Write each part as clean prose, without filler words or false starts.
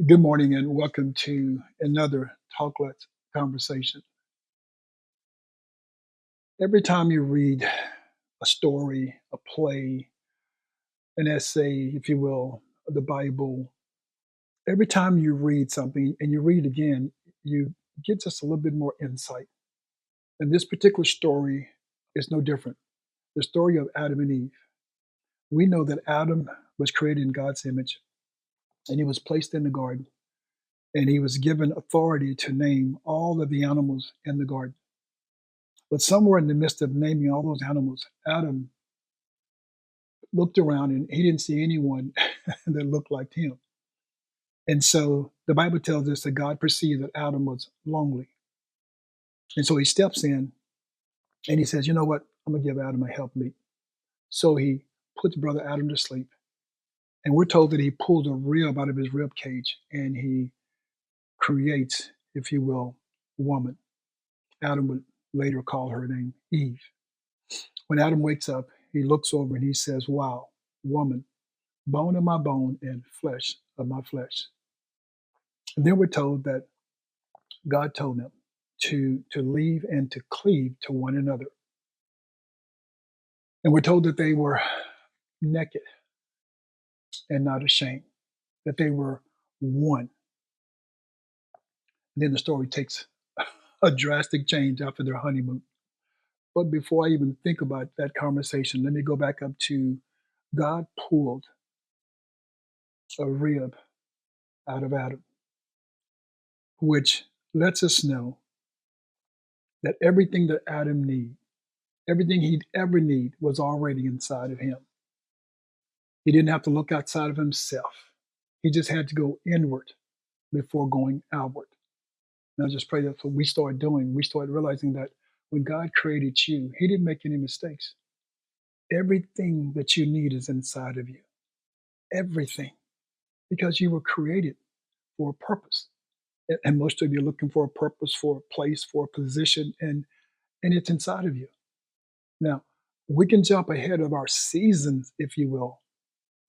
Good morning and welcome to another Talklet conversation. Every time you read a story, a play, an essay, if you will, the Bible, every time you read something and you read again, you get just a little bit more insight. And this particular story is no different. The story of Adam and Eve. We know that Adam was created in God's image and he was placed in the garden and he was given authority to name all of the animals in the garden. But somewhere in the midst of naming all those animals, Adam looked around and he didn't see anyone that looked like him. And so the Bible tells us that God perceived that Adam was lonely. And so he steps in and he says, you know what? I'm going to give Adam a helpmeet. So he puts brother Adam to sleep. And we're told that he pulls a rib out of his rib cage and he creates, if you will, woman. Adam would later call her name Eve. When Adam wakes up, he looks over and he says, wow, woman, bone of my bone and flesh of my flesh. And then we're told that God told them to leave and to cleave to one another. And we're told that they were naked and not ashamed, that they were one. And then the story takes a drastic change after their honeymoon. But before I even think about that conversation, let me go back up to God pulled a rib out of Adam, which lets us know that everything that Adam needed, everything he'd ever need was already inside of him. He didn't have to look outside of himself. He just had to go inward before going outward. And I just pray that's what we start doing. We start realizing that when God created you, he didn't make any mistakes. Everything that you need is inside of you. Everything. Because you were created for a purpose. And most of you are looking for a purpose, for a place, for a position, and it's inside of you. Now, we can jump ahead of our seasons, if you will,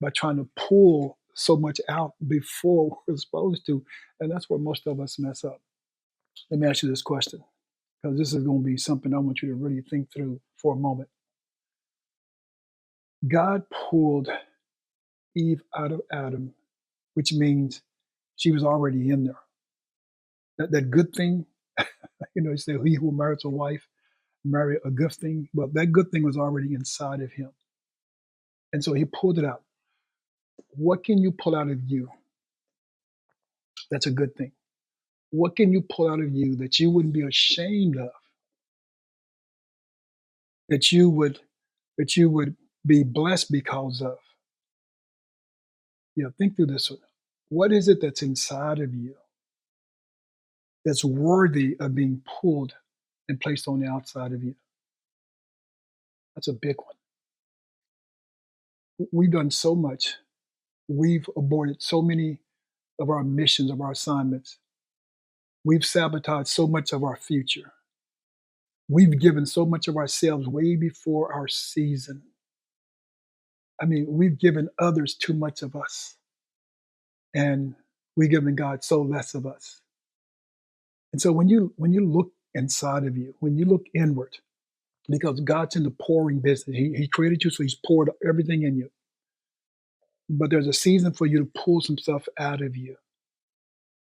by trying to pull so much out before we're supposed to. And that's where most of us mess up. Let me ask you this question, because this is going to be something I want you to really think through for a moment. God pulled Eve out of Adam, which means she was already in there. That good thing, you say he who marries a wife, marry a good thing. Well, that good thing was already inside of him. And so he pulled it out. What can you pull out of you that's a good thing? What can you pull out of you that you wouldn't be ashamed of, that you would be blessed because of? Think through this one. What is it that's inside of you that's worthy of being pulled and placed on the outside of you? That's a big one. We've done so much. We've aborted so many of our missions, of our assignments. We've sabotaged so much of our future. We've given so much of ourselves way before our season. I mean, we've given others too much of us, and we've given God so less of us. And so when you look inside of you, when you look inward, because God's in the pouring business, He created you, so He's poured everything in you. But there's a season for you to pull some stuff out of you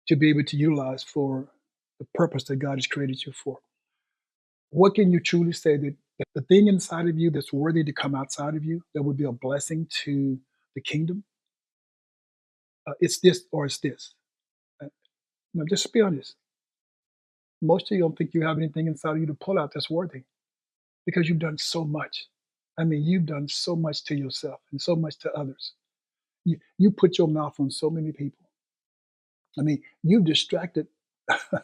to be able to utilize for the purpose that God has created you for. What can you truly say that the thing inside of you that's worthy to come outside of you that would be a blessing to the kingdom? It's this or it's this. Uh, No, just be honest. Most of you don't think you have anything inside of you to pull out that's worthy because you've done so much. I mean, you've done so much to yourself and so much to others. You put your mouth on so many people. I mean, you've distracted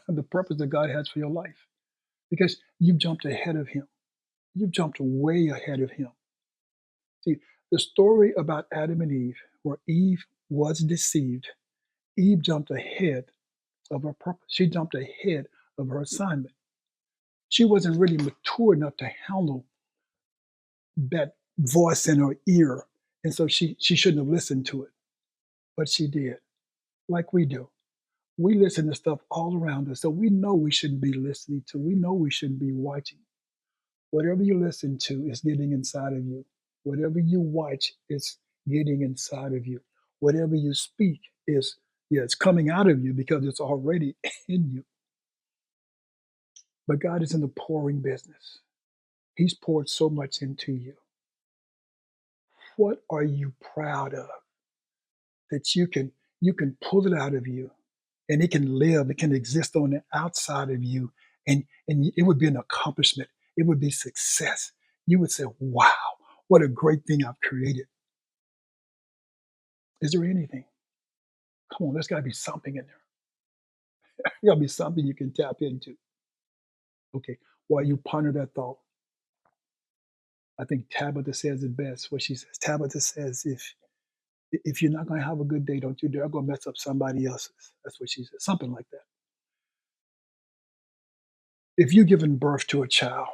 the purpose that God has for your life because you've jumped ahead of Him. You've jumped way ahead of Him. See, the story about Adam and Eve, where Eve was deceived, Eve jumped ahead of her purpose. She jumped ahead of her assignment. She wasn't really mature enough to handle that voice in her ear. And so she shouldn't have listened to it, but she did. like we do. We listen to stuff all around us, so we know we shouldn't be listening to. We know we shouldn't be watching. Whatever you listen to is getting inside of you. Whatever you watch is getting inside of you. Whatever you speak is, yeah, it's coming out of you because it's already in you. But God is in the pouring business. He's poured so much into you. What are you proud of that you can pull it out of you and it can live, it can exist on the outside of you, and it would be an accomplishment. It would be success. You would say, "Wow, what a great thing I've created." Is there anything? Come on, there's got to be something in there. There got to be something you can tap into. Okay, while you ponder that thought, I think Tabitha says it best. What she says, Tabitha says, if you're not going to have a good day, don't you dare go mess up somebody else's. That's what she said, something like that. If you've given birth to a child,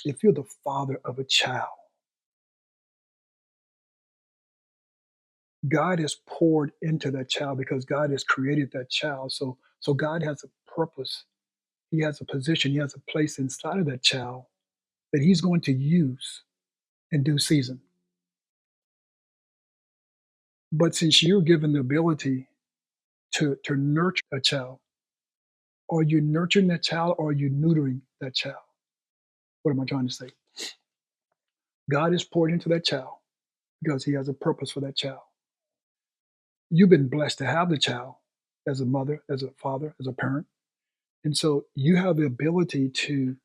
if you're the father of a child, God has poured into that child because God has created that child. So God has a purpose. He has a position. He has a place inside of that child that He's going to use in due season. But since you're given the ability to nurture a child, are you nurturing that child or are you neutering that child? What am I trying to say? God is poured into that child because He has a purpose for that child. You've been blessed to have the child as a mother, as a father, as a parent. And so you have the ability to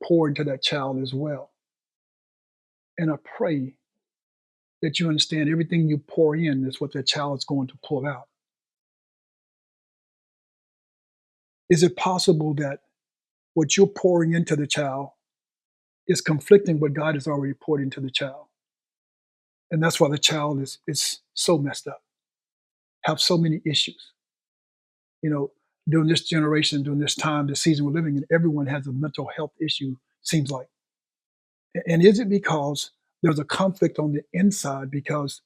pour into that child as well. And I pray that you understand everything you pour in is what that child is going to pull out. Is it possible that what you're pouring into the child is conflicting what God has already poured into the child? And that's why the child is so messed up, have so many issues. You know, during this generation, during this time, this season we're living in, everyone has a mental health issue, seems like. And is it because there's a conflict on the inside because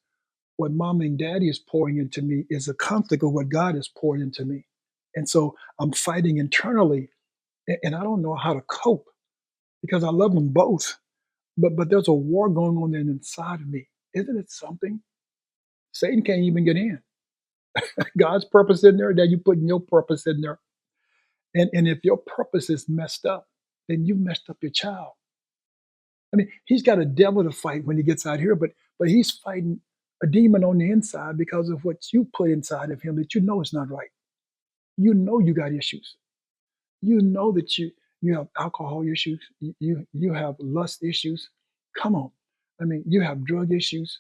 what mom and daddy is pouring into me is a conflict of what God has poured into me. And so I'm fighting internally and I don't know how to cope because I love them both. But there's a war going on inside of me. Isn't it something? Satan can't even get in. God's purpose in there, then you putting your purpose in there. And if your purpose is messed up, then you messed up your child. I mean, he's got a devil to fight when he gets out here, but he's fighting a demon on the inside because of what you put inside of him that you know is not right. You know you got issues. You know that you have alcohol issues. You have lust issues. Come on. I mean, you have drug issues.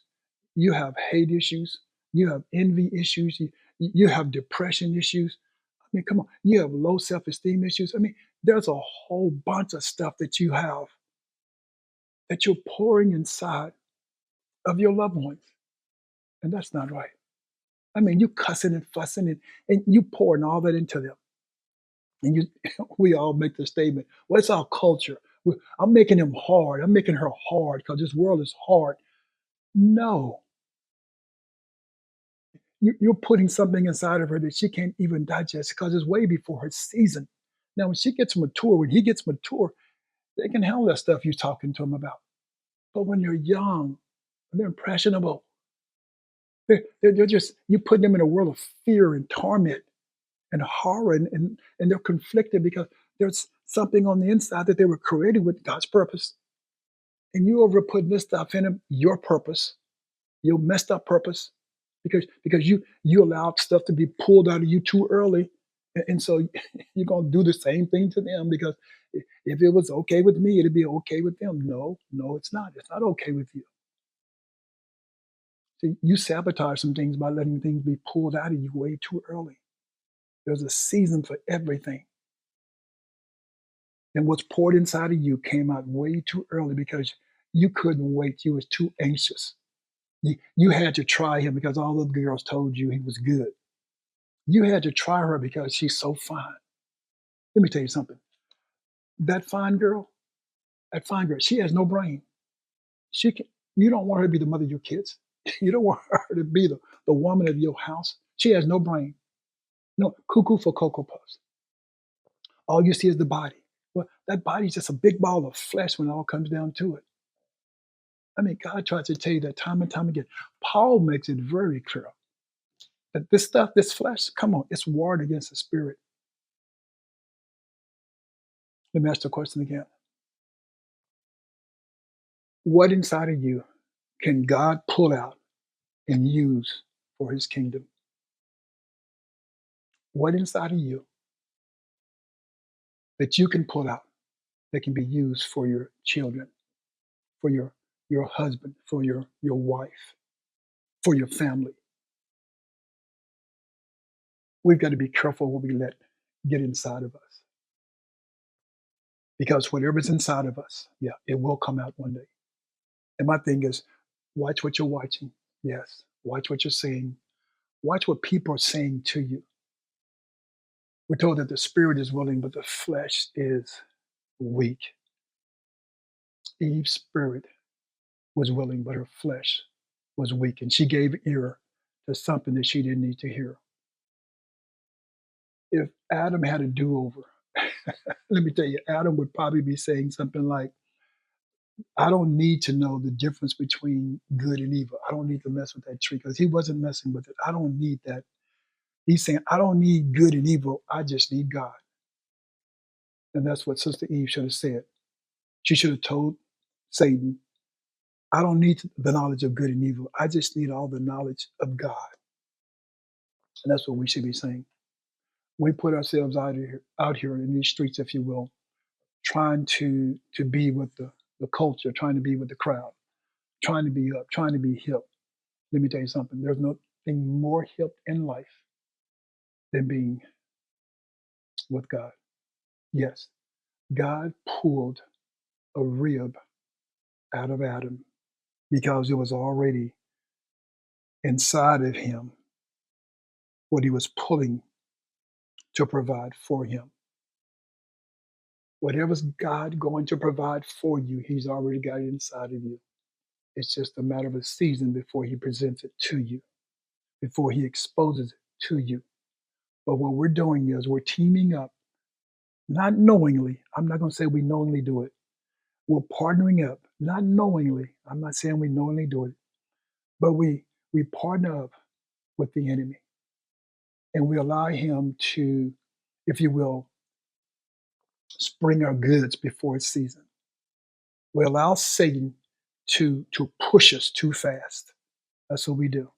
You have hate issues. You have envy issues. You have depression issues. I mean, come on. You have low self-esteem issues. I mean, there's a whole bunch of stuff that you have that you're pouring inside of your loved ones. And that's not right. I mean, you cussing and fussing and you pouring all that into them. And you, we all make the statement, well, it's our culture. I'm making him hard. I'm making her hard because this world is hard. No, you're putting something inside of her that she can't even digest because it's way before her season. Now, when she gets mature, when he gets mature, they can handle that stuff you're talking to them about. But when they're young, when they're impressionable, they're just, you're putting them in a world of fear and torment and horror, and they're conflicted because there's something on the inside that they were created with God's purpose. And you over putting this stuff in them, your purpose, your messed up purpose, because you allowed stuff to be pulled out of you too early. And so you're gonna do the same thing to them because if it was okay with me, it'd be okay with them. No, no, it's not. It's not okay with you. See, you sabotage some things by letting things be pulled out of you way too early. There's a season for everything. And what's poured inside of you came out way too early because you couldn't wait. You was too anxious. You had to try him because all the girls told you he was good. You had to try her because she's so fine. Let me tell you something. That fine girl, that fine girl, she has no brain. She can, you don't want her to be the mother of your kids. You don't want her to be the woman of your house. She has no brain. No, cuckoo for Cocoa Puffs. All you see is the body. Well, that body's just a big ball of flesh when it all comes down to it. I mean, God tries to tell you that time and time again. Paul makes it very clear that this stuff, this flesh, come on, it's warred against the spirit. Let me ask the question again. What inside of you can God pull out and use for his kingdom? What inside of you that you can pull out that can be used for your children, for your husband, for your wife, for your family? We've got to be careful what we let get inside of us. Because whatever's inside of us, yeah, it will come out one day. And my thing is, watch what you're watching. Yes. Watch what you're saying. Watch what people are saying to you. We're told that the spirit is willing, but the flesh is weak. Eve's spirit was willing, but her flesh was weak. And she gave ear to something that she didn't need to hear. If Adam had a do over, let me tell you, Adam would probably be saying something like, I don't need to know the difference between good and evil. I don't need to mess with that tree because he wasn't messing with it. I don't need that. He's saying, I don't need good and evil. I just need God. And that's what Sister Eve should have said. She should have told Satan, I don't need the knowledge of good and evil. I just need all the knowledge of God. And that's what we should be saying. We put ourselves out here in these streets, if you will, trying to be with the culture, trying to be with the crowd, trying to be up, trying to be hip. Let me tell you something. There's nothing more hip in life than being with God. Yes, God pulled a rib out of Adam because it was already inside of him what he was pulling to provide for him. Whatever's God going to provide for you, he's already got it inside of you. It's just a matter of a season before he presents it to you, before he exposes it to you. But what we're doing is we're teaming up, not knowingly. I'm not going to say we knowingly do it. We're partnering up, not knowingly. I'm not saying we knowingly do it, but we partner up with the enemy and we allow him to, if you will, spring our goods before its season. We allow Satan to push us too fast. That's what we do.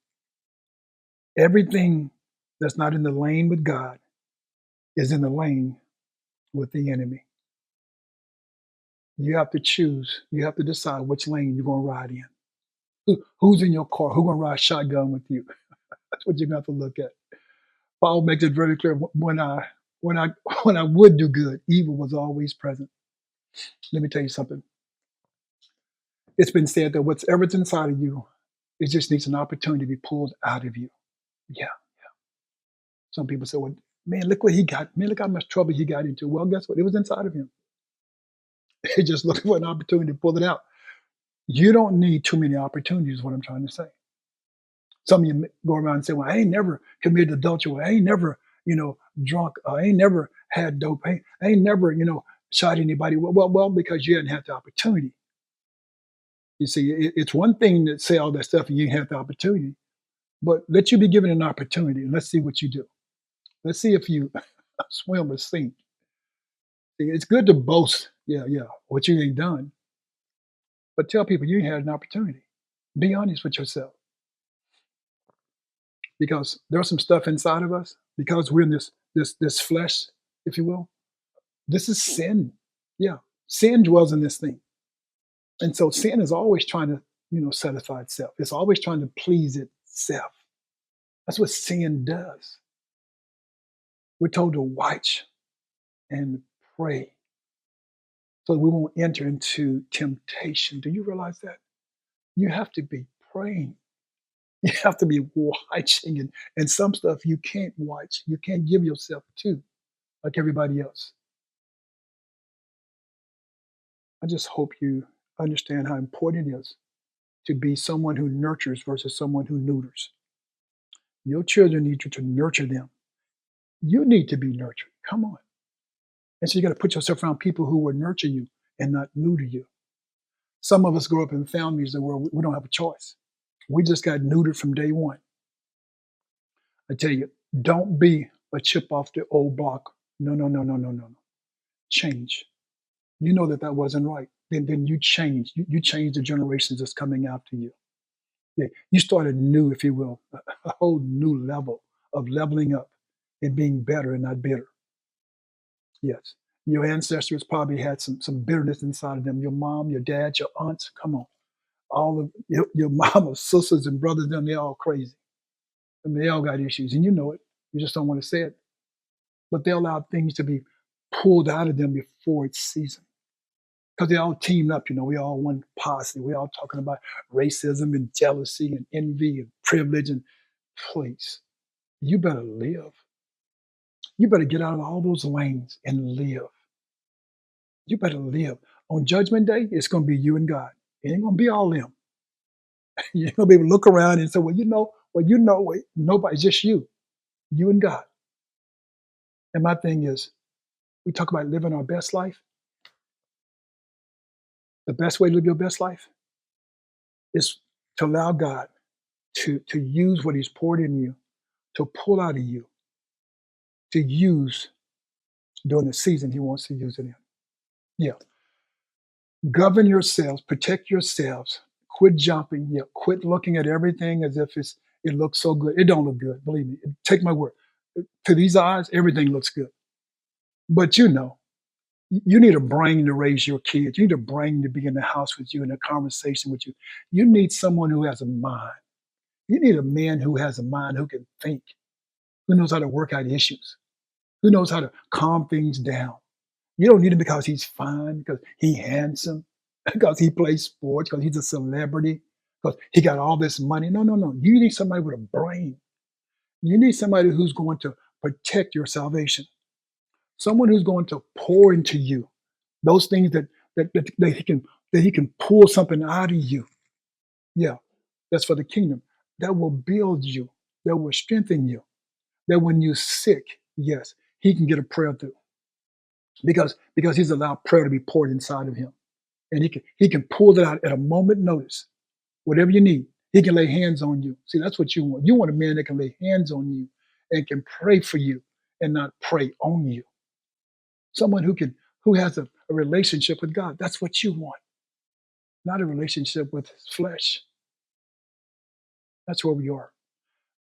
Everything that's not in the lane with God is in the lane with the enemy. You have to choose. You have to decide which lane you're going to ride in. Who's in your car? Who's going to ride shotgun with you? That's what you're going to have to look at. Paul makes it very clear. When I when I would do good, evil was always present. Let me tell you something. It's been said that whatever's inside of you, it just needs an opportunity to be pulled out of you. Yeah. Some people say, well, man, look what he got. Man, look how much trouble he got into. Well, guess what? It was inside of him. He just looking for an opportunity to pull it out. You don't need too many opportunities, is what I'm trying to say. Some of you go around and say, well, I ain't never committed adultery. Well, I ain't never, drunk. I ain't never had dope. I ain't never, shot anybody. Well, because you hadn't had the opportunity. You see, it's one thing to say all that stuff and you have the opportunity, but let you be given an opportunity and let's see what you do. Let's see if you swim or sink. It's good to boast, what you ain't done, but tell people you ain't had an opportunity. Be honest with yourself, because there's some stuff inside of us because we're in this flesh, if you will. This is sin. Yeah, sin dwells in this thing, and so sin is always trying to satisfy itself. It's always trying to please itself. That's what sin does. We're told to watch and pray so we won't enter into temptation. Do you realize that? You have to be praying. You have to be watching, and some stuff you can't watch. You can't give yourself to like everybody else. I just hope you understand how important it is to be someone who nurtures versus someone who neuters. Your children need you to nurture them. You need to be nurtured. Come on. And so you got to put yourself around people who will nurture you and not neuter you. Some of us grow up in families where we don't have a choice. We just got neutered from day one. I tell you, don't be a chip off the old block. No, no, no, no, no, no, no. Change. You know that wasn't right. Then you change. You change the generations that's coming after you. Yeah, you start a new, if you will, a whole new level of leveling up and being better and not bitter. Yes. Your ancestors probably had some bitterness inside of them. Your mom, your dad, your aunts, come on. All of your mama's sisters and brothers, them, they're all crazy. I mean, they all got issues, and you know it. You just don't want to say it. But they allow things to be pulled out of them before it's season. Because they all teamed up, we all one posse. We all talking about racism and jealousy and envy and privilege. And please, you better live. You better get out of all those lanes and live. You better live. On Judgment Day, it's going to be you and God. It ain't going to be all them. You're going to be able to look around and say, wait, nobody, just you and God. And my thing is, we talk about living our best life. The best way to live your best life is to allow God to use what He's poured in you, to pull out of you, to use during the season He wants to use it in. Yeah. Govern yourselves, protect yourselves, quit jumping, quit looking at everything as if it looks so good. It don't look good, believe me. Take my word. To these eyes, everything looks good. But you need a brain to raise your kids. You need a brain to be in the house with you, in a conversation with you. You need someone who has a mind. You need a man who has a mind, who can think, who knows how to work out issues, who knows how to calm things down. You don't need him because he's fine, because he's handsome, because he plays sports, because he's a celebrity, because he got all this money. No, no, no. You need somebody with a brain. You need somebody who's going to protect your salvation. Someone who's going to pour into you those things that he can pull something out of you. Yeah, that's for the kingdom. That will build you. That will strengthen you. That when you're sick, yes, he can get a prayer through because he's allowed prayer to be poured inside of him, and he can pull it out at a moment notice. Whatever you need, he can lay hands on you. See, that's what you want. You want a man that can lay hands on you and can pray for you and not pray on you. Someone who has a relationship with God. That's what you want, not a relationship with flesh. That's where we are.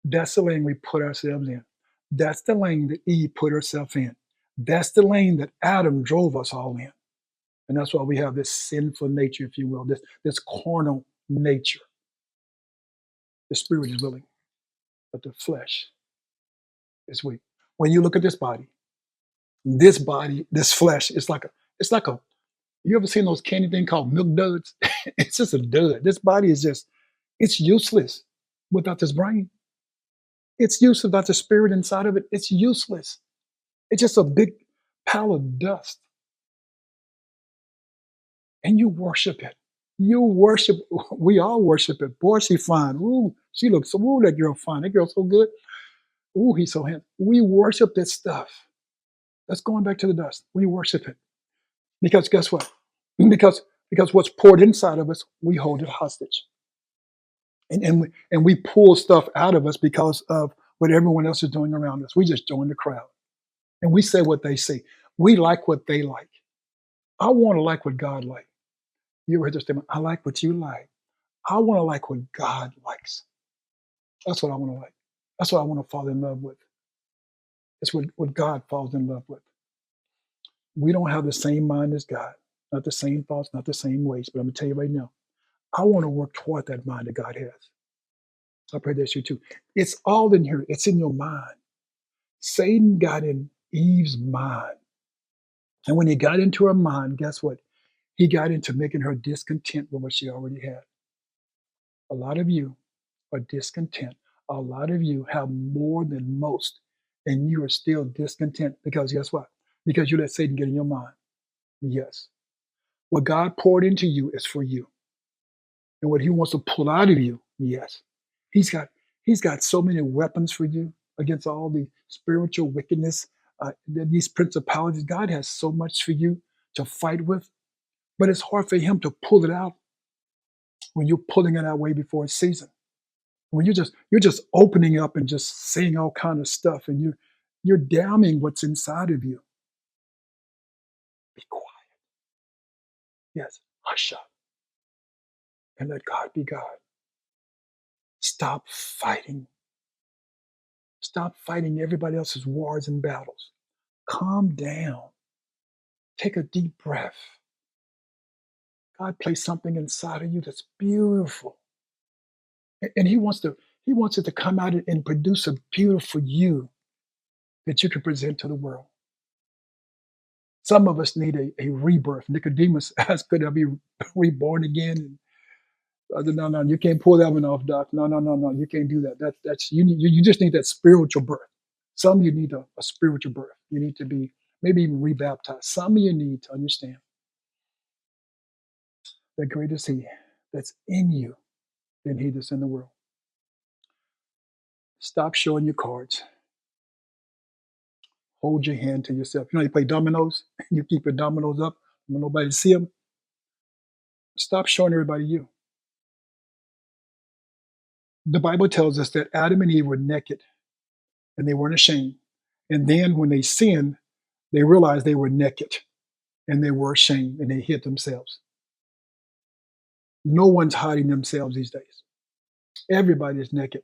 That's the lane we put ourselves in. That's the lane that Eve put herself in. That's the lane that Adam drove us all in. And that's why we have this sinful nature, if you will, this carnal nature. The spirit is willing, but the flesh is weak. When you look at this flesh, it's like a, you ever seen those candy thing called milk duds? It's just a dud. This body is it's useless without this brain. It's useless without the spirit inside of it. It's useless. It's just a big pile of dust. And you worship it. We all worship it. Boy, she fine. Ooh, she looks so, ooh, that girl fine. That girl's so good. Ooh, he's so handsome. We worship this stuff. That's going back to the dust. We worship it. Because guess what? Because what's poured inside of us, we hold it hostage. And we pull stuff out of us because of what everyone else is doing around us. We just join the crowd. And we say what they say. We like what they like. I want to like what God likes. You ever heard this statement? I like what you like. I want to like what God likes. That's what I want to like. That's what I want to fall in love with. It's what God falls in love with. We don't have the same mind as God, not the same thoughts, not the same ways. But I'm going to tell you right now, I want to work toward that mind that God has. I pray that's you too. It's all in here. It's in your mind. Satan got in Eve's mind. And when he got into her mind, guess what? He got into making her discontent with what she already had. A lot of you are discontent. A lot of you have more than most, and you are still discontent because guess what? Because you let Satan get in your mind. Yes. What God poured into you is for you. and what he wants to pull out of you. Yes. He's got he's got so many weapons for you against all the spiritual wickedness, these principalities. God has so much for you to fight with, but it's hard for him to pull it out when you're pulling it out way before its season. When you're just opening up and just saying all kind of stuff, and you're damning what's inside of you. Be quiet. Yes. Hush up and let God be God. Stop fighting. Stop fighting everybody else's wars and battles. Calm down. Take a deep breath. God placed something inside of you that's beautiful. And he wants it to come out and produce a beautiful you that you can present to the world. Some of us need a rebirth. Nicodemus asked, could I be reborn again? And I said, no, no, you can't pull that one off, Doc. No, no, no, no, you can't do that. That's you just need that spiritual birth. Some of you need a spiritual birth. You need to be maybe even rebaptized. Some of you need to understand that greater is He that's in you than he that's in the world. Stop showing your cards. Hold your hand to yourself. You know, you play dominoes, you keep your dominoes up when nobody see them. Stop showing everybody you. The Bible tells us that Adam and Eve were naked and they weren't ashamed. And then when they sinned, they realized they were naked and they were ashamed and they hid themselves. No one's hiding themselves these days. Everybody is naked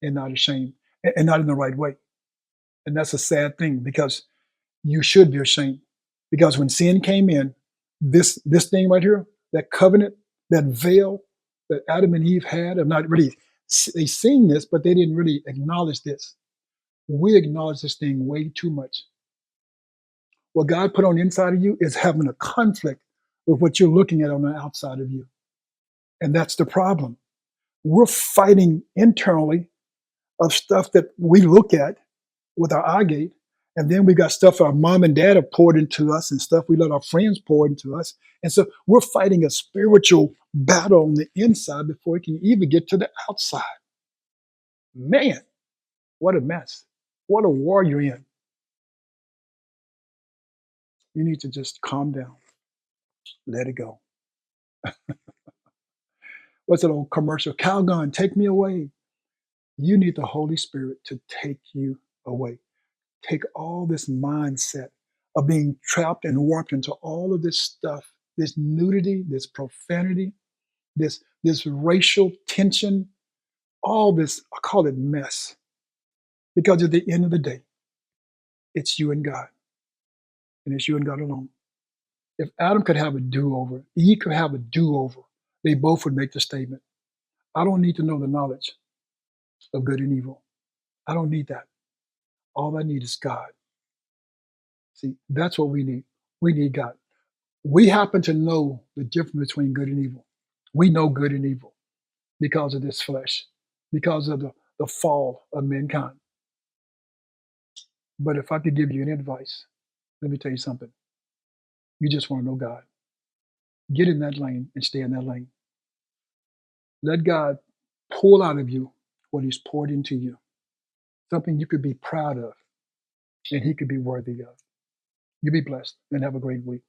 and not ashamed and not in the right way. And that's a sad thing because you should be ashamed. Because when sin came in, this thing right here, that covenant, that veil that Adam and Eve had, of not really, they seen this, but they didn't really acknowledge this. We acknowledge this thing way too much. What God put on the inside of you is having a conflict with what you're looking at on the outside of you. And that's the problem. We're fighting internally of stuff that we look at with our eye gate. And then we got stuff our mom and dad have poured into us and stuff we let our friends pour into us. And so we're fighting a spiritual battle on the inside before we can even get to the outside. Man, what a mess. What a war you're in. You need to just calm down. Let it go. What's that old commercial? Calgon, take me away. You need the Holy Spirit to take you away. Take all this mindset of being trapped and warped into all of this stuff, this nudity, this profanity, this racial tension, all this, I call it mess. Because at the end of the day, it's you and God. And it's you and God alone. If Adam could have a do-over, Eve could have a do-over, they both would make the statement, I don't need to know the knowledge of good and evil. I don't need that. All I need is God. See, that's what we need. We need God. We happen to know the difference between good and evil. We know good and evil because of this flesh, because of the fall of mankind. But if I could give you an advice, let me tell you something. You just want to know God. Get in that lane and stay in that lane. Let God pull out of you what He's poured into you, something you could be proud of and He could be worthy of. You be blessed and have a great week.